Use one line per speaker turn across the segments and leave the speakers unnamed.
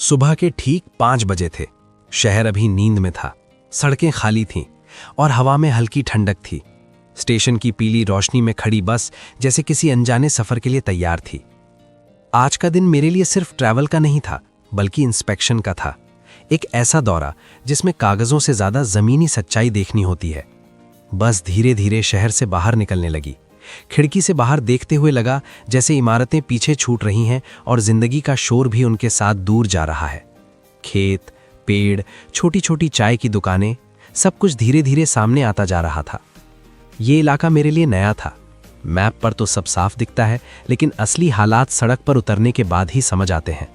सुबह के ठीक 5 बजे थे। शहर अभी नींद में था, सड़कें खाली थीं और हवा में हल्की ठंडक थी। स्टेशन की पीली रोशनी में खड़ी बस जैसे किसी अनजाने सफर के लिए तैयार थी। आज का दिन मेरे लिए सिर्फ ट्रैवल का नहीं था, बल्कि इंस्पेक्शन का था। एक ऐसा दौरा जिसमें कागजों से ज्यादा जमीनी सच्चाई देखनी होती है। बस धीरे धीरे शहर से बाहर निकलने लगी। खिड़की से बाहर देखते हुए लगा जैसे इमारतें पीछे छूट रही हैं और जिंदगी का शोर भी उनके साथ दूर जा रहा है। खेत, पेड़, छोटी छोटी चाय की दुकानें, सब कुछ धीरे धीरे सामने आता जा रहा था। ये इलाका मेरे लिए नया था। मैप पर तो सब साफ दिखता है, लेकिन असली हालात सड़क पर उतरने के बाद ही समझ आते हैं।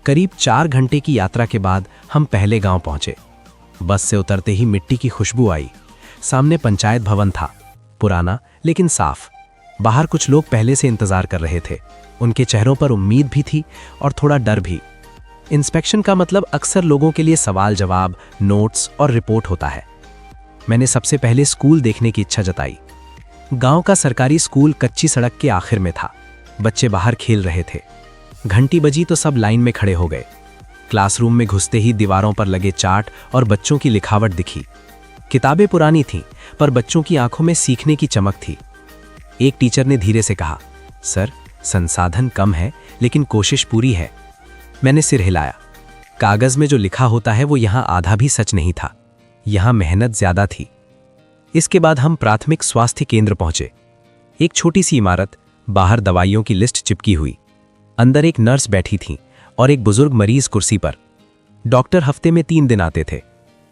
करीब 4 घंटे की यात्रा के बाद हम पहले गांव पहुंचे। बस से उतरते ही मिट्टी की खुशबू आई। सामने पंचायत भवन था, पुराना लेकिन साफ। बाहर कुछ लोग पहले से इंतजार कर रहे थे। उनके चेहरों पर उम्मीद भी थी और थोड़ा डर भी। इंस्पेक्शन का मतलब अक्सर लोगों के लिए सवाल जवाब, नोट्स और रिपोर्ट होता है। मैंने सबसे पहले स्कूल देखने की इच्छा जताई। गांव का सरकारी स्कूल कच्ची सड़क के आखिर में था। बच्चे बाहर खेल रहे थे। घंटी बजी तो सब लाइन में खड़े हो गए। क्लासरूम में घुसते ही दीवारों पर लगे चार्ट और बच्चों की लिखावट दिखी। किताबें पुरानी थीं, पर बच्चों की आंखों में सीखने की चमक थी। एक टीचर ने धीरे से कहा, सर, संसाधन कम है लेकिन कोशिश पूरी है। मैंने सिर हिलाया। कागज में जो लिखा होता है वो यहाँ आधा भी सच नहीं था। यहाँ मेहनत ज्यादा थी। इसके बाद हम प्राथमिक स्वास्थ्य केंद्र पहुंचे। एक छोटी सी इमारत, बाहर दवाइयों की लिस्ट चिपकी हुई। अंदर एक नर्स बैठी थी और एक बुजुर्ग मरीज कुर्सी पर। डॉक्टर हफ्ते में 3 दिन आते थे।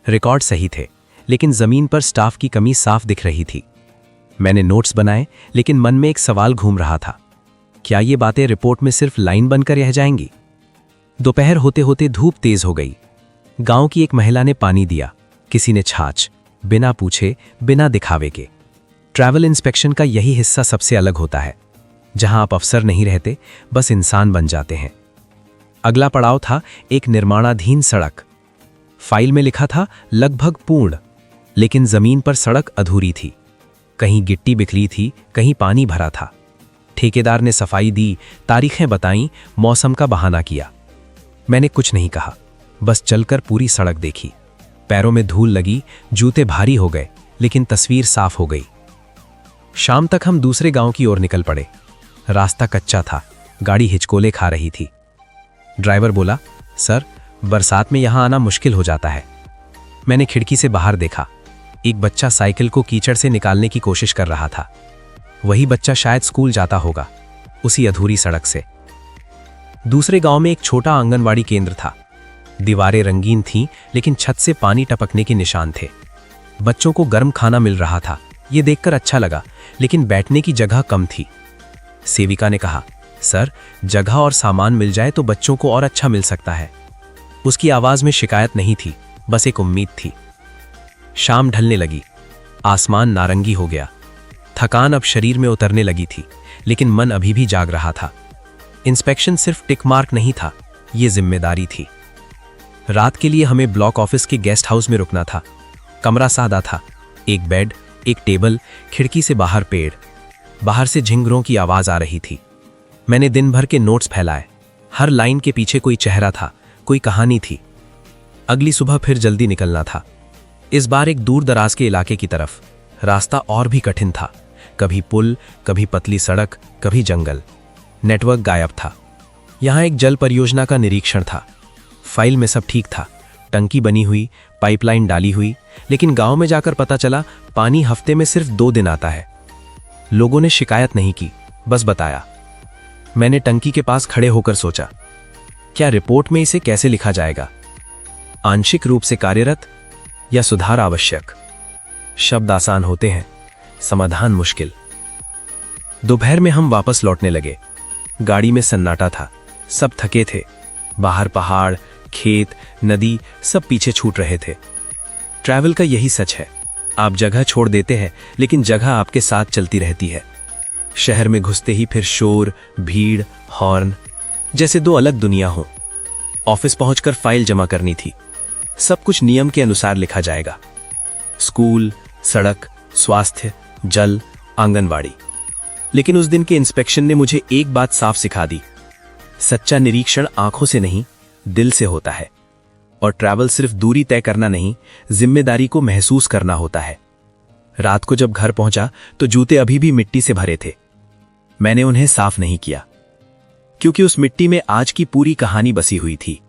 रिकॉर्ड सही थे, लेकिन जमीन पर स्टाफ की कमी साफ दिख रही थी। मैंने नोट्स बनाए, लेकिन मन में एक सवाल घूम रहा था, क्या ये बातें रिपोर्ट में सिर्फ लाइन बनकर रह जाएंगी? दोपहर होते होते धूप तेज हो गई। गांव की एक महिला ने पानी दिया, किसी ने छाछ, बिना पूछे, बिना दिखावे के। ट्रैवल इंस्पेक्शन का यही हिस्सा सबसे अलग होता है, जहां आप अफसर नहीं रहते, बस इंसान बन जाते हैं। अगला पड़ाव था एक निर्माणाधीन सड़क। फाइल में लिखा था लगभग पूर्ण, लेकिन जमीन पर सड़क अधूरी थी। कहीं गिट्टी बिखरी थी, कहीं पानी भरा था। ठेकेदार ने सफाई दी, तारीखें बताईं, मौसम का बहाना किया। मैंने कुछ नहीं कहा, बस चलकर पूरी सड़क देखी। पैरों में धूल लगी, जूते भारी हो गए, लेकिन तस्वीर साफ हो गई। शाम तक हम दूसरे गांव की ओर निकल पड़े। रास्ता कच्चा था, गाड़ी हिचकोले खा रही थी। ड्राइवर बोला, सर, बरसात में यहां आना मुश्किल हो जाता है। मैंने खिड़की से बाहर देखा। एक बच्चा साइकिल को कीचड़ से निकालने की कोशिश कर रहा था। वही बच्चा शायद स्कूल जाता होगा, उसी अधूरी सड़क से। दूसरे गांव में एक छोटा आंगनवाड़ी केंद्र था। दीवारें रंगीन थीं, लेकिन छत से पानी टपकने के निशान थे। बच्चों को गर्म खाना मिल रहा था। यह देखकर अच्छा लगा, लेकिन बैठने की जगह कम थी। सेविका ने कहा, सर, जगह और सामान मिल जाए तो बच्चों को और अच्छा मिल सकता है। उसकी आवाज में शिकायत नहीं थी, बस एक उम्मीद थी। शाम ढलने लगी। आसमान नारंगी हो गया। थकान अब शरीर में उतरने लगी थी, लेकिन मन अभी भी जाग रहा था। इंस्पेक्शन सिर्फ टिक मार्क नहीं था, यह जिम्मेदारी थी। रात के लिए हमें ब्लॉक ऑफिस के गेस्ट हाउस में रुकना था। कमरा सादा था, एक बेड, एक टेबल, खिड़की से बाहर पेड़। बाहर से झिंगरों की आवाज आ रही थी। मैंने दिन भर के नोट्स फैलाए। हर लाइन के पीछे कोई चेहरा था, कोई कहानी थी। अगली सुबह फिर जल्दी निकलना था। इस बार एक दूर दराज के इलाके की तरफ। रास्ता और भी कठिन था, कभी पुल, कभी पतली सड़क, कभी जंगल। नेटवर्क गायब था। यहां एक जल परियोजना का निरीक्षण था। फाइल में सब ठीक था, टंकी बनी हुई, पाइपलाइन डाली हुई, लेकिन गांव में जाकर पता चला पानी हफ्ते में सिर्फ 2 दिन आता है। लोगों ने शिकायत नहीं की, बस बताया। मैंने टंकी के पास खड़े होकर सोचा, क्या रिपोर्ट में इसे कैसे लिखा जाएगा? आंशिक रूप से कार्यरत या सुधार आवश्यक? शब्द आसान होते हैं, समाधान मुश्किल। दोपहर में हम वापस लौटने लगे। गाड़ी में सन्नाटा था, सब थके थे। बाहर पहाड़, खेत, नदी, सब पीछे छूट रहे थे। ट्रैवल का यही सच है, आप जगह छोड़ देते हैं, लेकिन जगह आपके साथ चलती रहती है। शहर में घुसते ही फिर शोर, भीड़, हॉर्न, जैसे 2 अलग दुनिया हो। ऑफिस पहुंचकर फाइल जमा करनी थी। सब कुछ नियम के अनुसार लिखा जाएगा। स्कूल, सड़क, स्वास्थ्य, जल, आंगनवाड़ी। लेकिन उस दिन के इंस्पेक्शन ने मुझे एक बात साफ सिखा दी, सच्चा निरीक्षण आंखों से नहीं,
दिल से होता है। और ट्रैवल सिर्फ दूरी तय करना नहीं, जिम्मेदारी को महसूस करना होता है। रात को जब घर पहुंचा तो जूते अभी भी मिट्टी से भरे थे। मैंने उन्हें साफ नहीं किया, क्योंकि उस मिट्टी में आज की पूरी कहानी बसी हुई थी।